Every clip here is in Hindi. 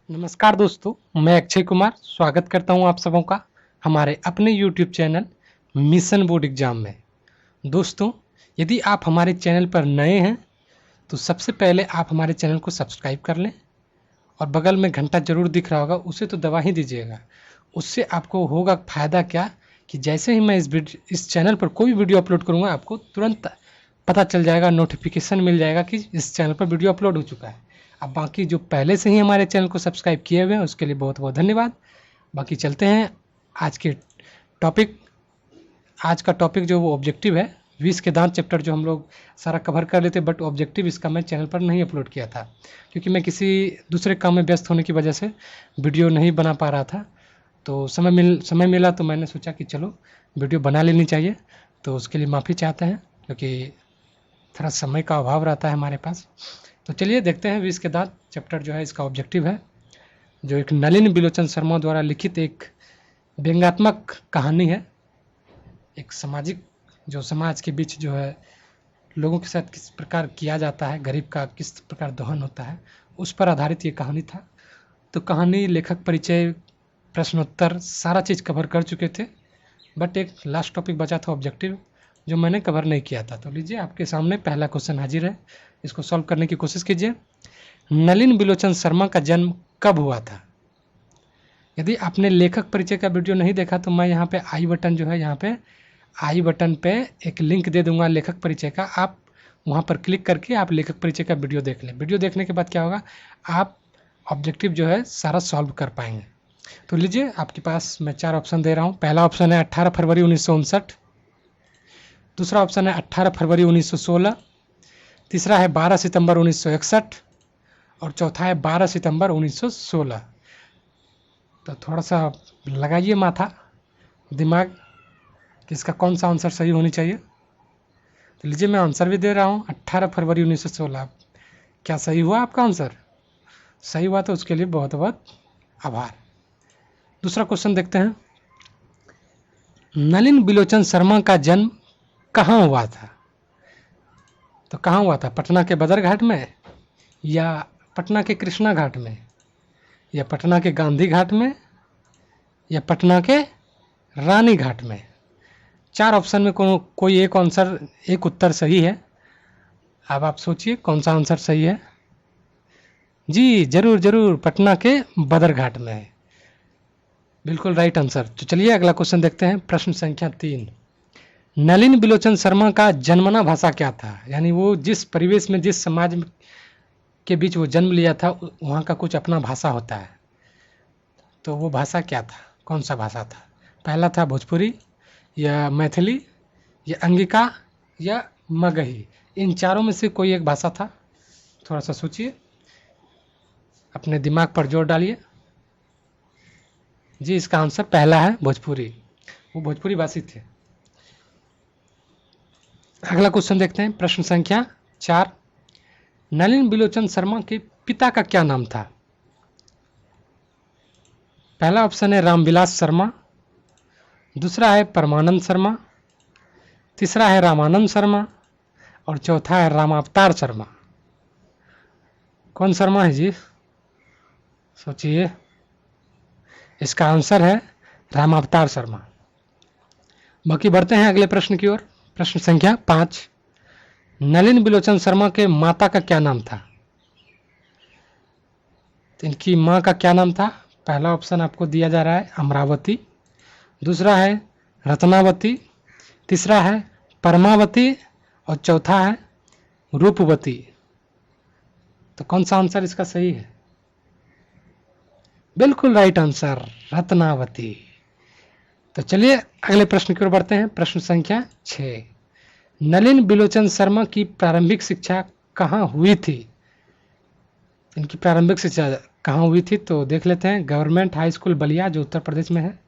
नमस्कार दोस्तों, मैं अक्षय कुमार स्वागत करता हूं आप सबों का हमारे अपने YouTube channel mission board exam में। दोस्तों, यदि आप हमारे चैनल पर नए हैं तो सबसे पहले आप हमारे चैनल को सब्सक्राइब कर लें और बगल में घंटा जरूर दिख रहा होगा, उसे तो दबा ही दीजिएगा। उससे आपको होगा फ़ायदा क्या कि जैसे ही मैं इस चैनल पर कोई वीडियो अपलोड करूँगा, आपको तुरंत पता चल जाएगा, नोटिफिकेशन मिल जाएगा कि इस चैनल पर वीडियो अपलोड हो चुका है। अब बाकी जो पहले से ही हमारे चैनल को सब्सक्राइब किए हुए हैं उसके लिए बहुत बहुत धन्यवाद। बाकी चलते हैं आज के टॉपिक। आज का टॉपिक जो वो ऑब्जेक्टिव है, 20 के दांत चैप्टर जो हम लोग सारा कवर कर लेते, बट ऑब्जेक्टिव इसका मैं चैनल पर नहीं अपलोड किया था क्योंकि मैं किसी दूसरे काम में व्यस्त होने की वजह से वीडियो नहीं बना पा रहा था। तो समय मिला तो मैंने सोचा कि चलो वीडियो बना लेनी चाहिए, तो उसके लिए माफ़ी चाहते हैं क्योंकि थोड़ा समय का अभाव रहता है हमारे पास। तो चलिए देखते हैं 20 के दांत चैप्टर जो है, इसका ऑब्जेक्टिव है जो एक नलिन बिलोचन शर्मा द्वारा लिखित एक व्यंग्यात्मक कहानी है। एक सामाजिक, जो समाज के बीच जो है लोगों के साथ किस प्रकार किया जाता है, गरीब का किस प्रकार दहन होता है, उस पर आधारित ये कहानी था। तो कहानी, लेखक परिचय, प्रश्नोत्तर सारा चीज़ कवर कर चुके थे, बट एक लास्ट टॉपिक बचा था ऑब्जेक्टिव, जो मैंने कवर नहीं किया था। तो लीजिए आपके सामने पहला क्वेश्चन हाजिर है, इसको सॉल्व करने की कोशिश कीजिए। नलिन बिलोचन शर्मा का जन्म कब हुआ था? यदि आपने लेखक परिचय का वीडियो नहीं देखा तो मैं यहाँ पे आई बटन जो है, यहाँ पे आई बटन पे एक लिंक दे दूंगा लेखक परिचय का, आप वहाँ पर क्लिक करके आप लेखक परिचय का वीडियो देख लें। वीडियो देखने के बाद क्या होगा, आप ऑब्जेक्टिव जो है सारा सॉल्व कर पाएंगे। तो लीजिए आपके पास मैं 4 ऑप्शन दे रहा हूँ। पहला ऑप्शन है 18 फरवरी 1959, दूसरा ऑप्शन है 18 फरवरी 1916, तीसरा है 12 सितंबर 1961 और चौथा है 12 सितंबर 1916। तो थोड़ा सा लगाइए माथा, दिमाग कि इसका कौन सा आंसर सही होनी चाहिए। तो लीजिए मैं आंसर भी दे रहा हूँ, 18 फरवरी 1916। क्या सही हुआ आपका आंसर? सही हुआ तो उसके लिए बहुत बहुत आभार। दूसरा क्वेश्चन देखते हैं। नलिन बिलोचन शर्मा का जन्म कहाँ हुआ था? तो कहाँ हुआ था? पटना के बदरघाट में, या पटना के कृष्णा घाट में, या पटना के गांधी घाट में, या पटना के रानी घाट में? 4 ऑप्शन में कोई एक आंसर, एक उत्तर सही है। अब आप सोचिए कौन सा आंसर सही है। जी जरूर जरूर, पटना के बदरघाट में है, बिल्कुल राइट आंसर। तो चलिए अगला क्वेश्चन देखते हैं। प्रश्न संख्या 3। नलिन बिलोचन शर्मा का जन्मना भाषा क्या था? यानी वो जिस परिवेश में, जिस समाज के बीच वो जन्म लिया था, वहाँ का कुछ अपना भाषा होता है। तो वो भाषा क्या था? कौन सा भाषा था? पहला था भोजपुरी, या मैथिली, या अंगिका, या मगही। इन चारों में से कोई एक भाषा था। थोड़ा सा सोचिए, अपने दिमाग पर जोर डालिए। जी इसका आंसर पहला है, भोजपुरी। वो भोजपुरी भाषी थे। अगला क्वेश्चन देखते हैं। प्रश्न संख्या 4। नलिन बिलोचन शर्मा के पिता का क्या नाम था? पहला ऑप्शन है रामविलास शर्मा, दूसरा है परमानंद शर्मा, तीसरा है रामानंद शर्मा और चौथा है रामावतार शर्मा। कौन शर्मा है जी? सोचिए। इसका आंसर है रामावतार शर्मा। बाकी बढ़ते हैं अगले प्रश्न की ओर। प्रश्न संख्या 5। नलिन बिलोचन शर्मा के माता का क्या नाम था? तो इनकी माँ का क्या नाम था? पहला ऑप्शन आपको दिया जा रहा है अमरावती, दूसरा है रत्नावती, तीसरा है परमावती और चौथा है रूपवती। तो कौन सा आंसर इसका सही है? बिल्कुल राइट आंसर, रत्नावती। तो चलिए अगले प्रश्न की ओर बढ़ते हैं। प्रश्न संख्या 6। नलिन बिलोचन शर्मा की प्रारंभिक शिक्षा कहाँ हुई थी? इनकी प्रारंभिक शिक्षा कहाँ हुई थी तो देख लेते हैं। गवर्नमेंट हाई स्कूल बलिया, जो उत्तर प्रदेश में है,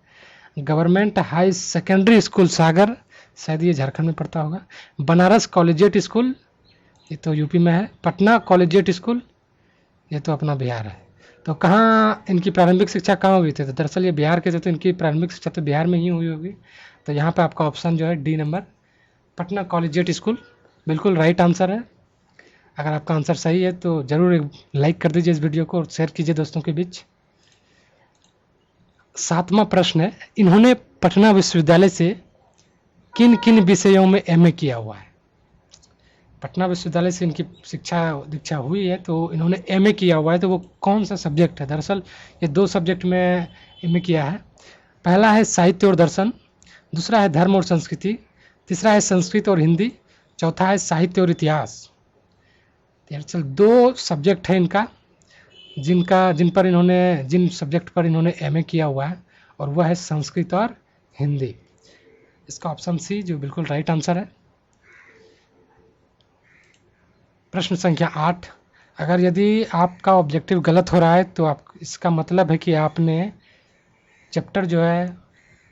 गवर्नमेंट हाई सेकेंडरी स्कूल सागर, शायद ये झारखंड में पड़ता होगा, बनारस कॉलेजिएट स्कूल, ये तो यूपी में है, पटना कॉलेजिएट स्कूल, ये तो अपना बिहार है। तो कहाँ इनकी प्रारंभिक शिक्षा कहाँ हुई थी? तो दरअसल ये बिहार के थे, तो इनकी प्रारंभिक शिक्षा तो बिहार में ही हुई होगी। तो यहाँ पे आपका ऑप्शन जो है D number, Patna collegiate school, बिल्कुल राइट आंसर है। अगर आपका आंसर सही है तो ज़रूर एक लाइक कर दीजिए इस वीडियो को और शेयर कीजिए दोस्तों के बीच। 7वां प्रश्न है, इन्होंने पटना विश्वविद्यालय से किन किन विषयों में एमए किया हुआ है? पटना विश्वविद्यालय से इनकी शिक्षा दीक्षा हुई है, तो इन्होंने एमए किया हुआ है, तो वो कौन सा सब्जेक्ट है? दरअसल ये 2 सब्जेक्ट में एमए किया है। पहला है साहित्य और दर्शन, दूसरा है धर्म और संस्कृति, तीसरा है संस्कृत और हिंदी, चौथा है साहित्य और इतिहास। दरअसल 2 सब्जेक्ट है इनका, जिन सब्जेक्ट पर इन्होंने एमए किया हुआ है, और वह है संस्कृत और हिंदी। इसका ऑप्शन सी जो बिल्कुल राइट आंसर है। प्रश्न संख्या 8, अगर यदि आपका ऑब्जेक्टिव गलत हो रहा है तो आप इसका मतलब है कि आपने चैप्टर जो है,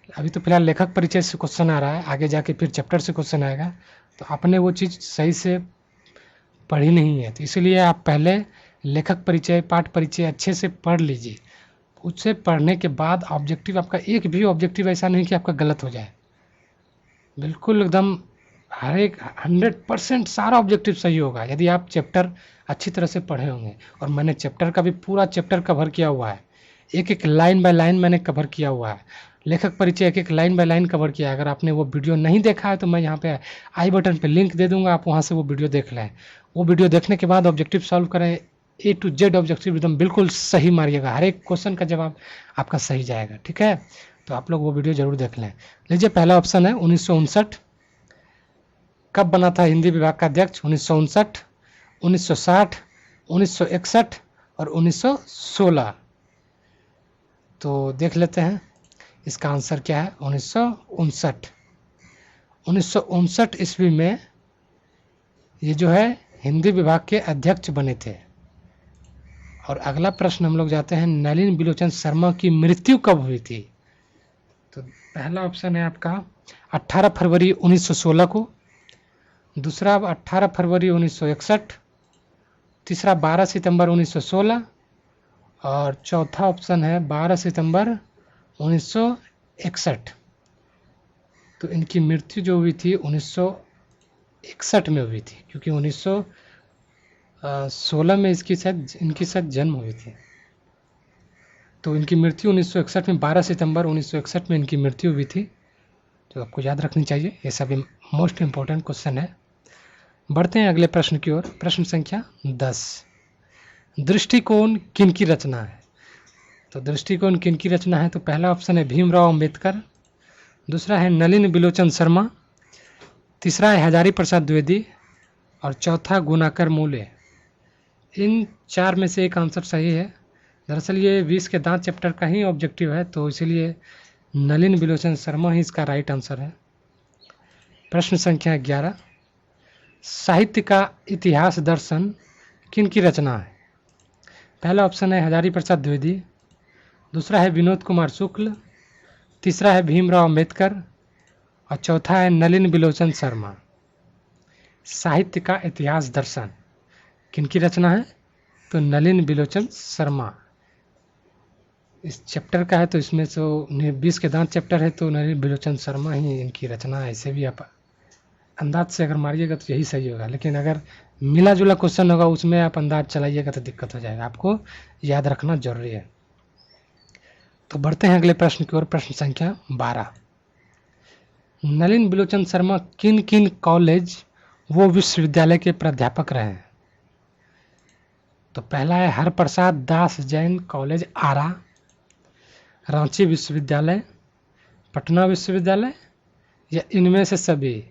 अभी तो फिलहाल लेखक परिचय से क्वेश्चन आ रहा है, आगे जाके फिर चैप्टर से क्वेश्चन आएगा, तो आपने वो चीज़ सही से पढ़ी नहीं है। तो इसीलिए आप पहले लेखक परिचय, पाठ परिचय अच्छे से पढ़ लीजिए। उससे पढ़ने के बाद ऑब्जेक्टिव, आपका एक भी ऑब्जेक्टिव ऐसा नहीं कि आपका गलत हो जाए, बिल्कुल एकदम हर एक 100% सारा ऑब्जेक्टिव सही होगा यदि आप चैप्टर अच्छी तरह से पढ़े होंगे। और मैंने चैप्टर का भी पूरा चैप्टर कवर किया हुआ है, एक एक लाइन बाय लाइन मैंने कवर किया हुआ है। लेखक परिचय एक एक लाइन बाय लाइन कवर किया है। अगर आपने वो वीडियो नहीं देखा है तो मैं यहाँ पे आई बटन पे लिंक दे दूंगा, आप वहाँ से वो वीडियो देख लें। वो वीडियो देखने के बाद ऑब्जेक्टिव सॉल्व करें, A to Z ऑब्जेक्टिव एकदम बिल्कुल सही मारिएगा, हर एक क्वेश्चन का जवाब आपका सही जाएगा। ठीक है, तो आप लोग वो वीडियो जरूर देख लें। लीजिए, पहला ऑप्शन है 1959, कब बना था हिंदी विभाग का अध्यक्ष? 1959, 1960, 1961 और 1916। तो देख लेते हैं इसका आंसर क्या है। 1959, 1959 ईस्वी में ये जो है हिंदी विभाग के अध्यक्ष बने थे। और अगला प्रश्न हम लोग जाते हैं, नलिन बिलोचन शर्मा की मृत्यु कब हुई थी? तो पहला ऑप्शन है आपका 18 फरवरी 1916 को, दूसरा 18 फरवरी 1961, तीसरा 12 सितंबर 1916 और चौथा ऑप्शन है 12 सितंबर 1961। तो इनकी मृत्यु जो हुई थी 1961 में हुई थी, क्योंकि 1916 में इनकी शायद जन्म हुई थी। तो इनकी मृत्यु 1961 में, 12 सितंबर 1961 में इनकी मृत्यु हुई थी, जो आपको याद रखनी चाहिए। ये सभी मोस्ट इम्पोर्टेंट क्वेश्चन है। बढ़ते हैं अगले प्रश्न की ओर। प्रश्न संख्या 10, दृष्टिकोण किन की रचना है? तो दृष्टिकोण किन की रचना है? तो पहला ऑप्शन है भीमराव अंबेडकर, दूसरा है नलिन बिलोचन शर्मा, तीसरा है हजारी प्रसाद द्विवेदी और चौथा गुणाकर मूले। इन 4 में से एक आंसर सही है। दरअसल ये 20 के दांत चैप्टर का ही ऑब्जेक्टिव है, तो इसीलिए नलिन बिलोचन शर्मा ही इसका राइट आंसर है। प्रश्न संख्या 11, साहित्य का इतिहास दर्शन किन की रचना है? पहला ऑप्शन है हजारी प्रसाद द्विवेदी, दूसरा है विनोद कुमार शुक्ल, तीसरा है भीमराव अंबेडकर और चौथा है नलिन बिलोचन शर्मा। साहित्य का इतिहास दर्शन किन की रचना है? तो नलिन बिलोचन शर्मा इस चैप्टर का है, तो इसमें तो 20 के दांत चैप्टर है, तो नलिन बिलोचन शर्मा ही इनकी रचना है। ऐसे भी आप अंदाज से अगर मारिएगा तो यही सही होगा, लेकिन अगर मिला जुला क्वेश्चन होगा उसमें आप अंदाज चलाइएगा तो दिक्कत हो जाएगा, आपको याद रखना जरूरी है। तो बढ़ते हैं अगले प्रश्न की ओर। प्रश्न संख्या 12, नलिन बिलोचन शर्मा किन किन कॉलेज वो विश्वविद्यालय के प्राध्यापक रहे हैं? तो पहला है हरप्रसाद दास जैन कॉलेज आरा, रांची विश्वविद्यालय, पटना विश्वविद्यालय या इनमें से सभी?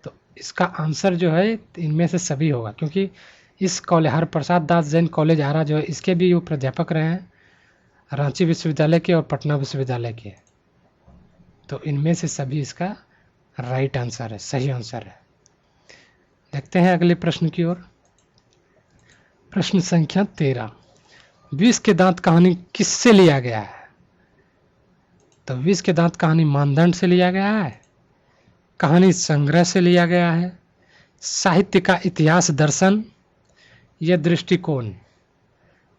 तो इसका आंसर जो है इनमें से सभी होगा, क्योंकि इस कॉलेज हरप्रसाद दास जैन कॉलेज आरा जो है इसके भी वो प्राध्यापक रहे हैं, रांची विश्वविद्यालय के और पटना विश्वविद्यालय के। तो इनमें से सभी इसका राइट आंसर है, सही आंसर है। देखते हैं अगले प्रश्न की ओर। प्रश्न संख्या 13, 20 के दांत कहानी किससे लिया गया है? तो 20 के दांत कहानी मानदंड से लिया गया है, कहानी संग्रह से लिया गया है, साहित्य का इतिहास दर्शन या दृष्टिकोण?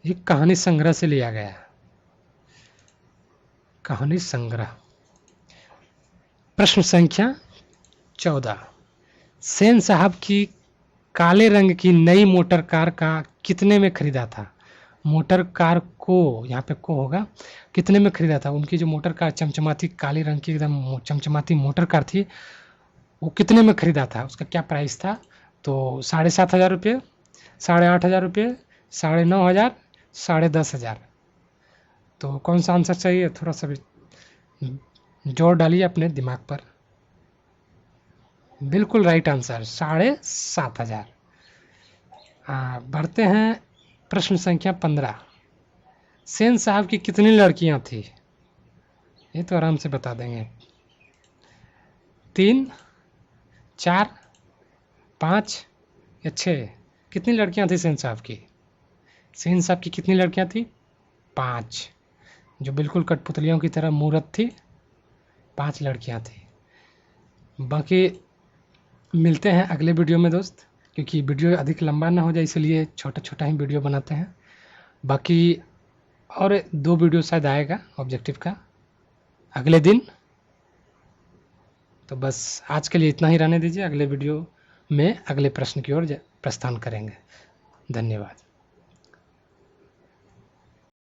ये कहानी संग्रह से लिया गया है, कहानी संग्रह। प्रश्न संख्या 14, सेन साहब की काले रंग की नई मोटर कार का कितने में खरीदा था? मोटर कार को, यहाँ पे को होगा, कितने में खरीदा था? उनकी जो मोटर कार चमचमाती काले रंग की एकदम चमचमाती मोटर कार थी, वो कितने में खरीदा था? उसका क्या प्राइस था? तो 7,500 रुपये, 8,500 रुपये, 9,500, 10,500। तो कौन सा आंसर सही है? थोड़ा सा भी जोर डालिए अपने दिमाग पर। बिल्कुल राइट आंसर, 7,500। बढ़ते हैं प्रश्न संख्या 15। सेन साहब की कितनी लड़कियां थी? ये तो आराम से बता देंगे। 3, 4, 5 या 6? कितनी लड़कियां थी सेन साहब की? सेन साहब की कितनी लड़कियां थी? 5, जो बिल्कुल कठपुतलियों की तरह मूरत थी। 5 लड़कियां थी। बाकी मिलते हैं अगले वीडियो में दोस्त, क्योंकि वीडियो अधिक लंबा ना हो जाए इसलिए छोटा छोटा ही वीडियो बनाते हैं। बाकी और 2 वीडियो शायद आएगा ऑब्जेक्टिव का अगले दिन। तो बस आज के लिए इतना ही रहने दीजिए, अगले वीडियो में अगले प्रश्न की ओर प्रस्थान करेंगे। धन्यवाद।